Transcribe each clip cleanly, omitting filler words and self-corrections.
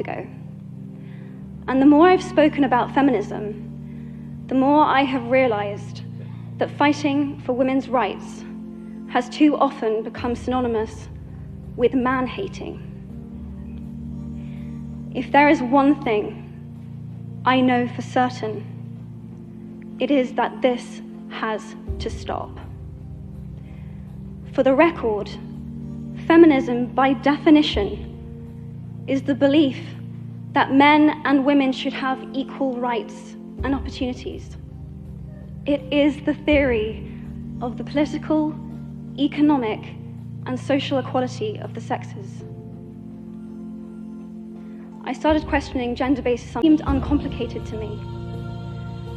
ago. And the more I've spoken about feminism, the more I have realized that fighting for women's rights has too often become synonymous with man-hating. If there is one thing I know for certain, it is that this has to stop. For the record, feminism, by definition, is the belief that men and women should have equal rights and opportunities. It is the theory of the political, economic, and social equality of the sexes. I started questioning gender-based assumptions. It seemed uncomplicated to me.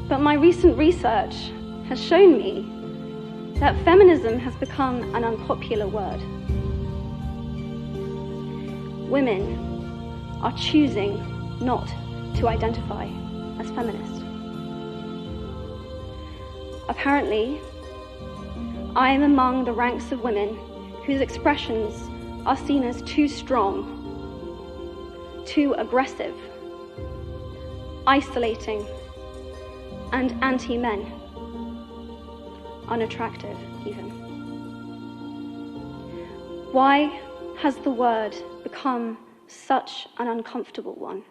But my recent research has shown me that feminism has become an unpopular word. Women are choosing not to identify as feminist. Apparently, I am among the ranks of women whose expressions are seen as too strong, too aggressive, isolating, and anti-men, unattractive even. Why has the word become such an uncomfortable one?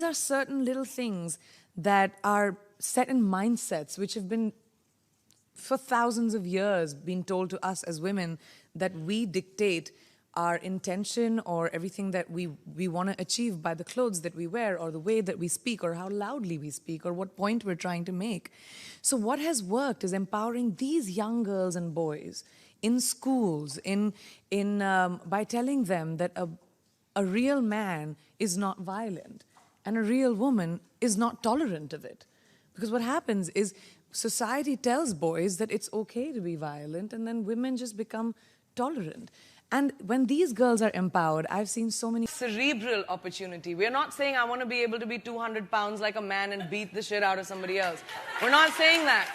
There are certain little things that are set in mindsets which have been for thousands of years been told to us as women that we dictate our intention or everything that we want to achieve by the clothes that we wear or the way that we speak or how loudly we speak or what point we're trying to make. So what has worked is empowering these young girls and boys in schools, by telling them that a real man is not violent and a real woman is not tolerant of it. Because what happens is society tells boys that it's okay to be violent and then women just become tolerant. And when these girls are empowered, I've seen so many cerebral opportunity. We're not saying I want to be able to be 200 pounds like a man and beat the shit out of somebody else. We're not saying that.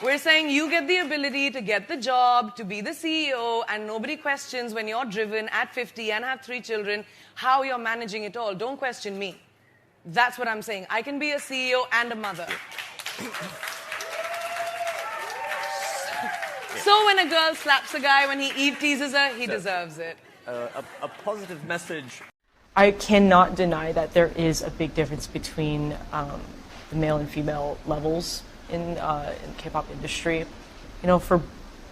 We're saying you get the ability to get the job, to be the CEO, and nobody questions when you're driven at 50 and have 3 children, how you're managing it all. Don't question me. That's what I'm saying. I can be a CEO and a mother. So when a girl slaps a guy, when he teases her, he deserves it. A positive message. I cannot deny that there is a big difference between the male and female levels in the K-pop industry. You know, for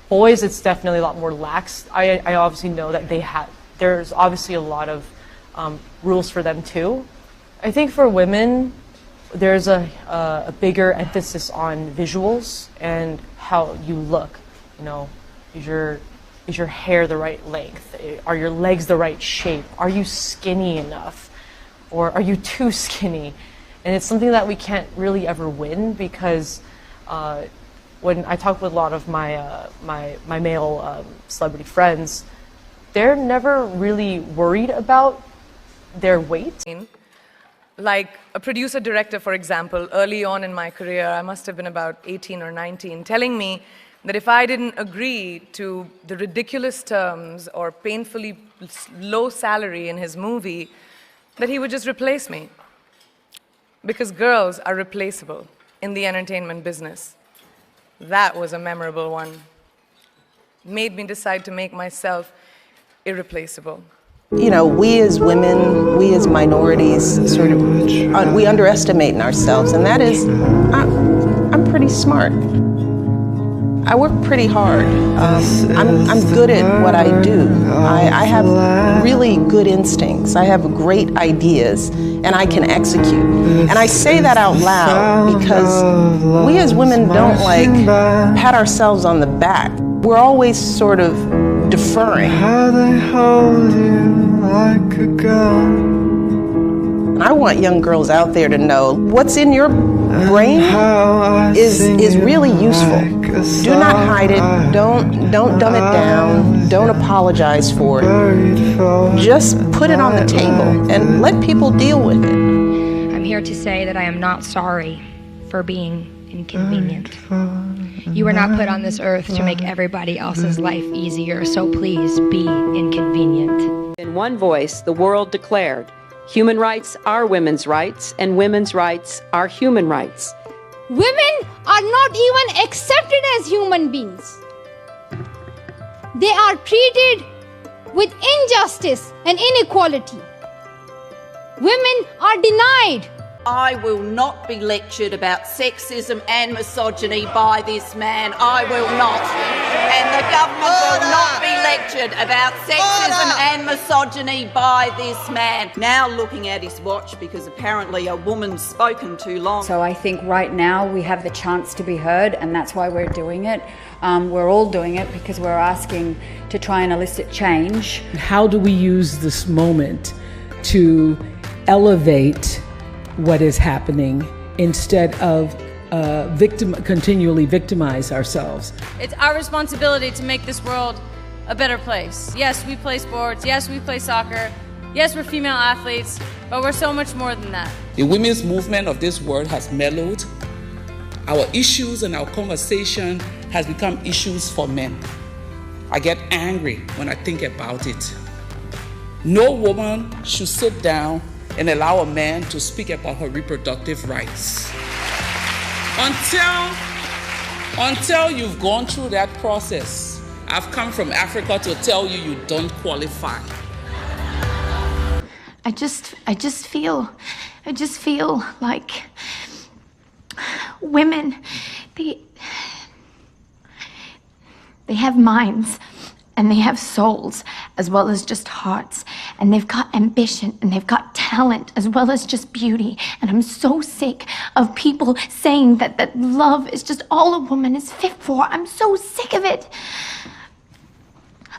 boys, it's definitely a lot more lax. I obviously know that there's obviously a lot of rules for them too. I think for women, there's a bigger emphasis on visuals and how you look. You know, is your hair the right length? Are your legs the right shape? Are you skinny enough? Or are you too skinny? And it's something that we can't really ever win because when I talk with a lot of my male celebrity friends, they're never really worried about their weight. Like a producer-director, for example, early on in my career, I must have been about 18 or 19, telling me that if I didn't agree to the ridiculous terms or painfully low salary in his movie, that he would just replace me. Because girls are replaceable in the entertainment business. That was a memorable one. Made me decide to make myself irreplaceable. You know, we as women, we as minorities, sort of, we underestimate ourselves, and that is, I'm pretty smart. I work pretty hard. I'm good at what I do. I have really good instincts. I have great ideas, and I can execute. And I say that out loud because we as women don't like pat ourselves on the back. We're always sort of deferring. How they hold you like a gun. I want young girls out there to know what's in your brain is really useful. Do not hide it. Don't dumb it down. Don't apologize for it. Just put it on the table and let people deal with it. I'm here to say that I am not sorry for being inconvenient. You were not put on this earth to make everybody else's life easier, so please be inconvenient. In one voice, the world declared, human rights are women's rights, and women's rights are human rights. Women are not even accepted as human beings. They are treated with injustice and inequality. Women are denied. I will not be lectured about sexism and misogyny by this man. I will not. And the government will not be lectured about sexism and misogyny by this man. Now looking at his watch because apparently a woman's spoken too long. So I think right now we have the chance to be heard, and that's why we're doing it. We're all doing it because we're asking to try and elicit change. How do we use this moment to elevate what is happening instead of continually victimize ourselves? It's our responsibility to make this world a better place. Yes, we play sports. Yes, we play soccer. Yes, we're female athletes, but we're so much more than that. The women's movement of this world has mellowed. Our issues and our conversation has become issues for men. I get angry when I think about it. No woman should sit down and allow a man to speak about her reproductive rights. Until you've gone through that process, I've come from Africa to tell you you don't qualify. I just feel like women, they have minds and they have souls as well as just hearts, and they've got ambition and they've got talent as well as just beauty. And I'm so sick of people saying that love is just all a woman is fit for. I'm so sick of it.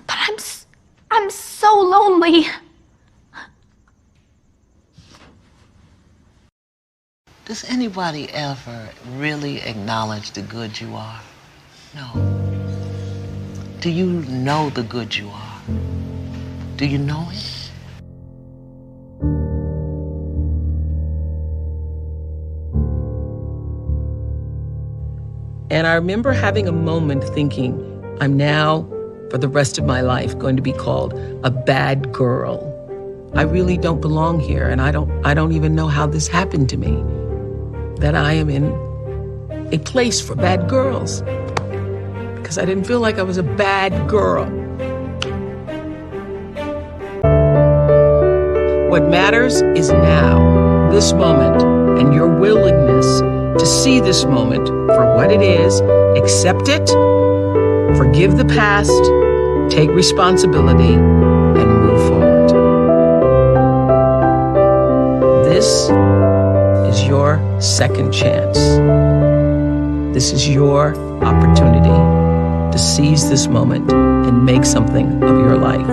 But I'm so lonely. Does anybody ever really acknowledge the good you are? No. Do you know the good you are? Do you know it? And I remember having a moment thinking, I'm now, for the rest of my life, going to be called a bad girl. I really don't belong here, and I don't even know how this happened to me. That I am in a place for bad girls. Because I didn't feel like I was a bad girl. What matters is now, this moment, and your willingness to see this moment for what it is, accept it, forgive the past, take responsibility, and move forward. This is your second chance. This is your opportunity to seize this moment and make something of your life.